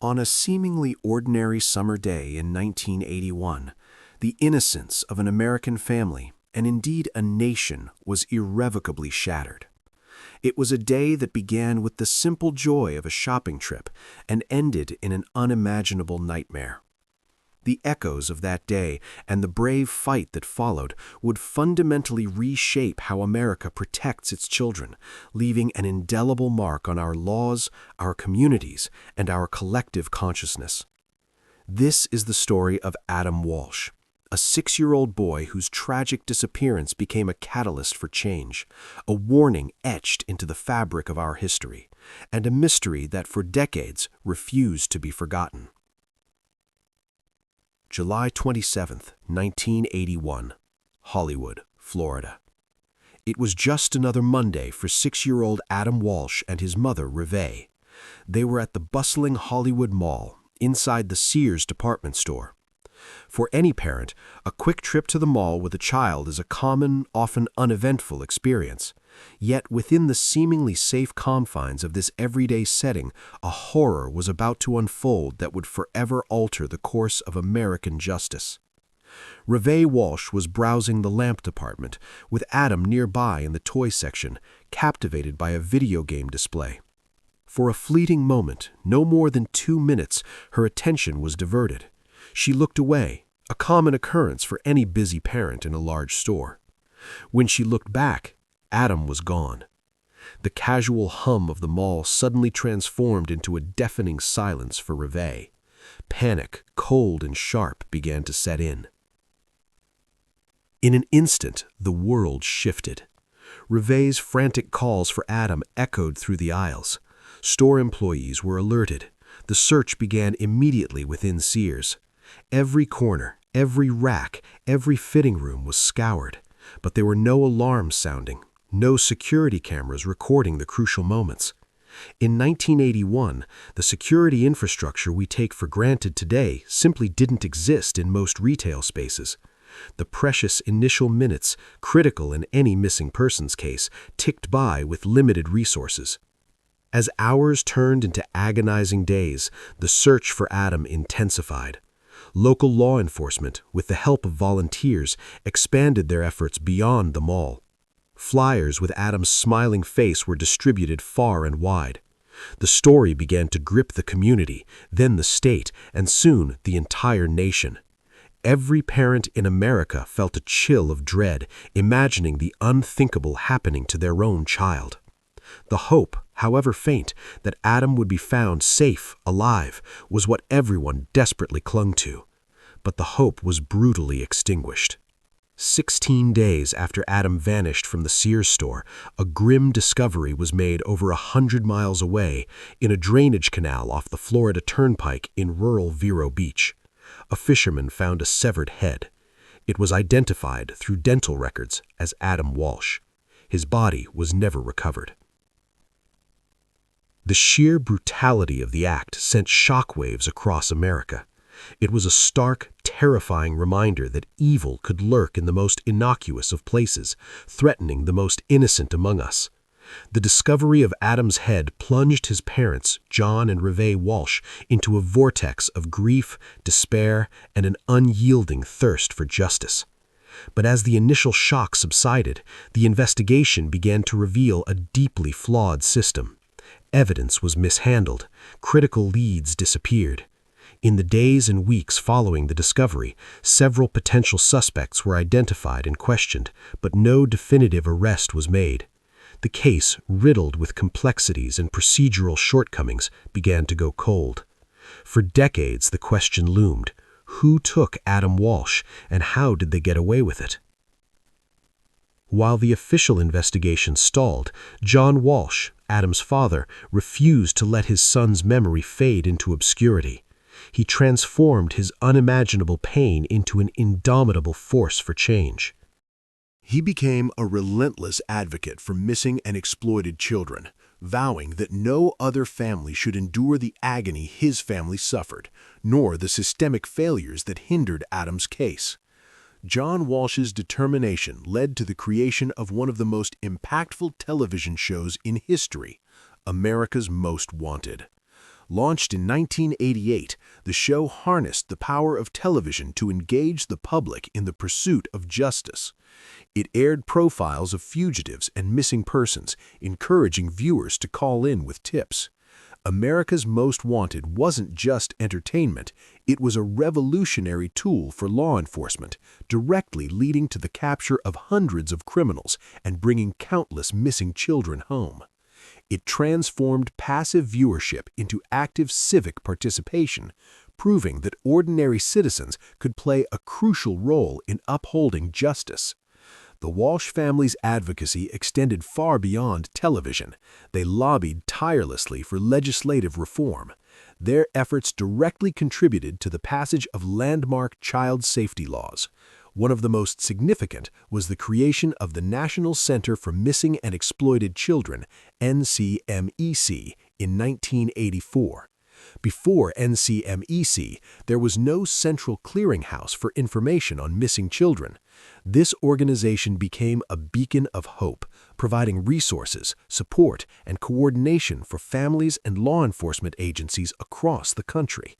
On a seemingly ordinary summer day in 1981, the innocence of an American family, and indeed a nation, was irrevocably shattered. It was a day that began with the simple joy of a shopping trip and ended in an unimaginable nightmare. The echoes of that day and the brave fight that followed would fundamentally reshape how America protects its children, leaving an indelible mark on our laws, our communities, and our collective consciousness. This is the story of Adam Walsh, a 6-year-old boy whose tragic disappearance became a catalyst for change, a warning etched into the fabric of our history, and a mystery that for decades refused to be forgotten. July 27, 1981, Hollywood, Florida. It was just another Monday for 6-year-old Adam Walsh and his mother, Reve. They were at the bustling Hollywood Mall, inside the Sears department store. For any parent, a quick trip to the mall with a child is a common, often uneventful experience. Yet within the seemingly safe confines of this everyday setting, a horror was about to unfold that would forever alter the course of American justice. Reve Walsh was browsing the lamp department, with Adam nearby in the toy section, captivated by a video game display. For a fleeting moment, no more than 2 minutes, her attention was diverted. She looked away, a common occurrence for any busy parent in a large store. When she looked back, Adam was gone. The casual hum of the mall suddenly transformed into a deafening silence for Reve. Panic, cold and sharp, began to set in. In an instant, the world shifted. Reve's frantic calls for Adam echoed through the aisles. Store employees were alerted. The search began immediately within Sears. Every corner, every rack, every fitting room was scoured, but there were no alarms sounding, no security cameras recording the crucial moments. In 1981, the security infrastructure we take for granted today simply didn't exist in most retail spaces. The precious initial minutes, critical in any missing persons case, ticked by with limited resources. As hours turned into agonizing days, the search for Adam intensified. Local law enforcement, with the help of volunteers, expanded their efforts beyond the mall. Flyers with Adam's smiling face were distributed far and wide. The story began to grip the community, then the state, and soon the entire nation. Every parent in America felt a chill of dread, imagining the unthinkable happening to their own child. The hope, however faint, that Adam would be found safe, alive, was what everyone desperately clung to. But the hope was brutally extinguished. 16 days after Adam vanished from the Sears store, a grim discovery was made over 100 miles away in a drainage canal off the Florida Turnpike in rural Vero Beach. A fisherman found a severed head. It was identified through dental records as Adam Walsh. His body was never recovered. The sheer brutality of the act sent shockwaves across America. It was a stark, terrifying reminder that evil could lurk in the most innocuous of places, threatening the most innocent among us. The discovery of Adam's head plunged his parents, John and Reve Walsh, into a vortex of grief, despair, and an unyielding thirst for justice. But as the initial shock subsided, the investigation began to reveal a deeply flawed system. Evidence was mishandled. Critical leads disappeared. In the days and weeks following the discovery, several potential suspects were identified and questioned, but no definitive arrest was made. The case, riddled with complexities and procedural shortcomings, began to go cold. For decades, the question loomed: who took Adam Walsh, and how did they get away with it? While the official investigation stalled, John Walsh, Adam's father, refused to let his son's memory fade into obscurity. He transformed his unimaginable pain into an indomitable force for change. He became a relentless advocate for missing and exploited children, vowing that no other family should endure the agony his family suffered, nor the systemic failures that hindered Adam's case. John Walsh's determination led to the creation of one of the most impactful television shows in history, America's Most Wanted. Launched in 1988, the show harnessed the power of television to engage the public in the pursuit of justice. It aired profiles of fugitives and missing persons, encouraging viewers to call in with tips. America's Most Wanted wasn't just entertainment, it was a revolutionary tool for law enforcement, directly leading to the capture of hundreds of criminals and bringing countless missing children home. It transformed passive viewership into active civic participation, proving that ordinary citizens could play a crucial role in upholding justice. The Walsh family's advocacy extended far beyond television. They lobbied tirelessly for legislative reform. Their efforts directly contributed to the passage of landmark child safety laws. One of the most significant was the creation of the National Center for Missing and Exploited Children, NCMEC, in 1984. Before NCMEC, there was no central clearinghouse for information on missing children. This organization became a beacon of hope, providing resources, support, and coordination for families and law enforcement agencies across the country.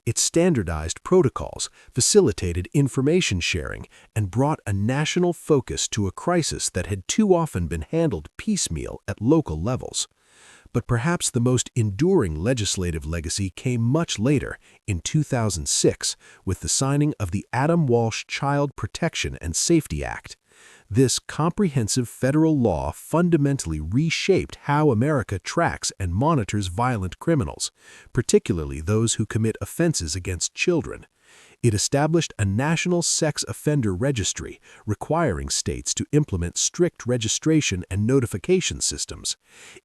It standardized protocols, facilitated information sharing, and brought a national focus to a crisis that had too often been handled piecemeal at local levels. But perhaps the most enduring legislative legacy came much later, in 2006, with the signing of the Adam Walsh Child Protection and Safety Act. This comprehensive federal law fundamentally reshaped how America tracks and monitors violent criminals, particularly those who commit offenses against children. It established a national sex offender registry, requiring states to implement strict registration and notification systems.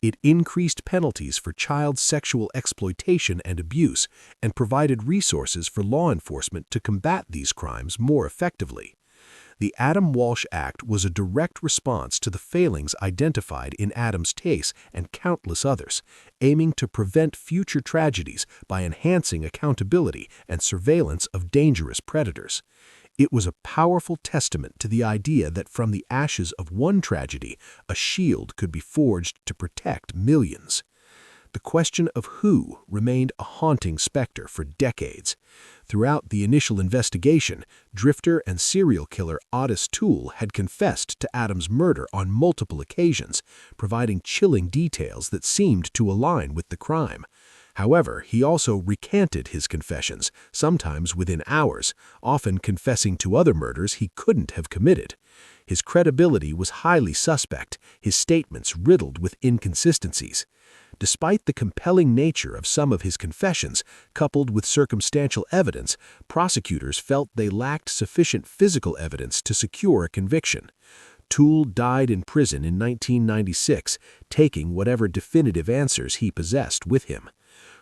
It increased penalties for child sexual exploitation and abuse, and provided resources for law enforcement to combat these crimes more effectively. The Adam Walsh Act was a direct response to the failings identified in Adam's case and countless others, aiming to prevent future tragedies by enhancing accountability and surveillance of dangerous predators. It was a powerful testament to the idea that from the ashes of one tragedy, a shield could be forged to protect millions. The question of who remained a haunting specter for decades. Throughout the initial investigation, drifter and serial killer Otis Toole had confessed to Adam's murder on multiple occasions, providing chilling details that seemed to align with the crime. However, he also recanted his confessions, sometimes within hours, often confessing to other murders he couldn't have committed. His credibility was highly suspect, his statements riddled with inconsistencies. Despite the compelling nature of some of his confessions, coupled with circumstantial evidence, prosecutors felt they lacked sufficient physical evidence to secure a conviction. Toole died in prison in 1996, taking whatever definitive answers he possessed with him.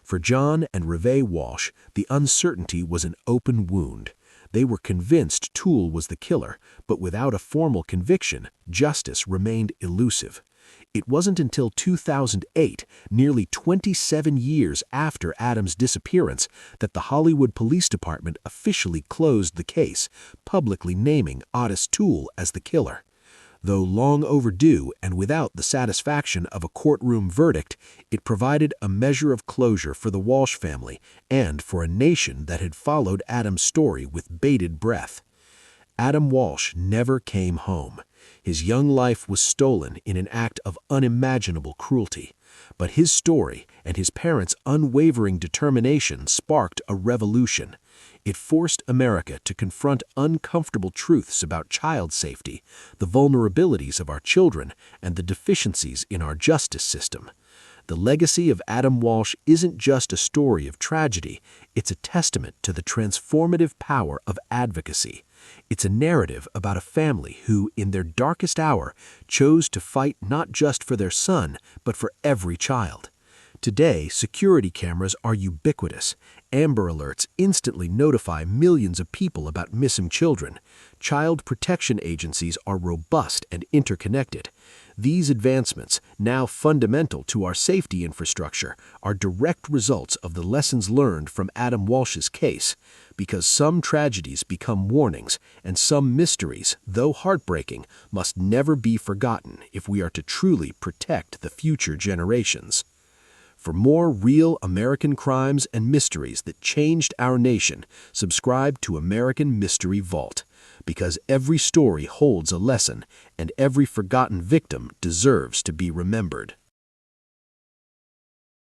For John and Rewrote Walsh, the uncertainty was an open wound. They were convinced Toole was the killer, but without a formal conviction, justice remained elusive. It wasn't until 2008, nearly 27 years after Adam's disappearance, that the Hollywood Police Department officially closed the case, publicly naming Otis Toole as the killer. Though long overdue and without the satisfaction of a courtroom verdict, it provided a measure of closure for the Walsh family and for a nation that had followed Adam's story with bated breath. Adam Walsh never came home. His young life was stolen in an act of unimaginable cruelty. But his story and his parents' unwavering determination sparked a revolution. It forced America to confront uncomfortable truths about child safety, the vulnerabilities of our children, and the deficiencies in our justice system. The legacy of Adam Walsh isn't just a story of tragedy, it's a testament to the transformative power of advocacy. It's a narrative about a family who, in their darkest hour, chose to fight not just for their son, but for every child. Today, security cameras are ubiquitous. Amber Alerts instantly notify millions of people about missing children. Child protection agencies are robust and interconnected. These advancements, now fundamental to our safety infrastructure, are direct results of the lessons learned from Adam Walsh's case, because some tragedies become warnings, and some mysteries, though heartbreaking, must never be forgotten if we are to truly protect the future generations. For more real American crimes and mysteries that changed our nation, subscribe to American Mystery Vault, because every story holds a lesson and every forgotten victim deserves to be remembered.